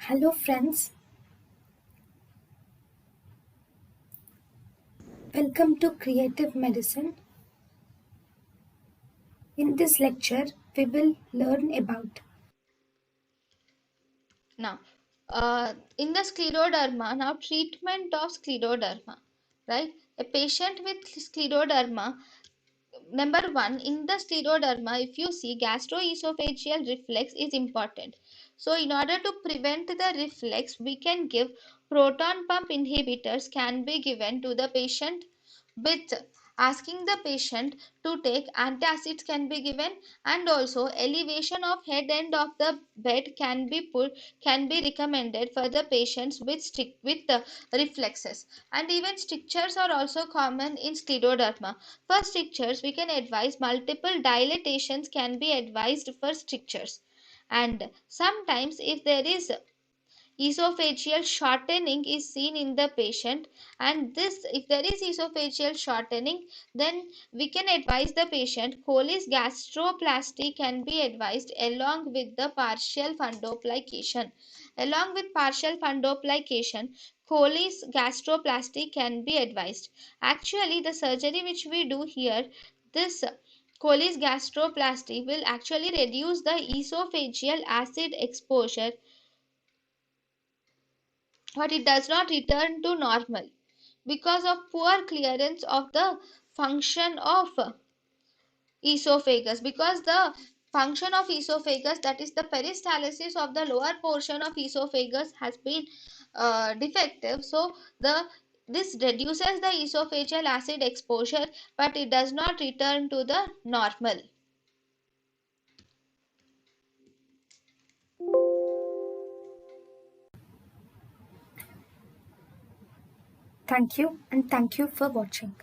Hello, friends. Welcome to Creative Medicine. In this lecture, we will learn about Now, in the scleroderma, now treatment of scleroderma, right? A patient with scleroderma, number one, in the scleroderma, if you see gastroesophageal reflex is important. So, in order to prevent the reflex, we can give proton pump inhibitors can be given to the patient with asking the patient to take antacids can be given, and also elevation of head end of the bed can be recommended for the patients with reflexes. And even strictures are also common in scleroderma. For strictures we can advise multiple dilatations can be advised for strictures. And sometimes if there is esophageal shortening is seen in the patient, and this if there is esophageal shortening, then we can advise the patient Colles gastroplasty can be advised along with the partial fundoplication. Along with partial fundoplication, Colles gastroplasty can be advised. Actually the surgery which we do here, this Colles gastroplasty will actually reduce the esophageal acid exposure, but it does not return to normal because of poor clearance of the function of esophagus. Because the function of esophagus, that is the peristalsis of the lower portion of esophagus, has been defective, so this reduces the esophageal acid exposure, but it does not return to the normal. thank you and thank you for watching.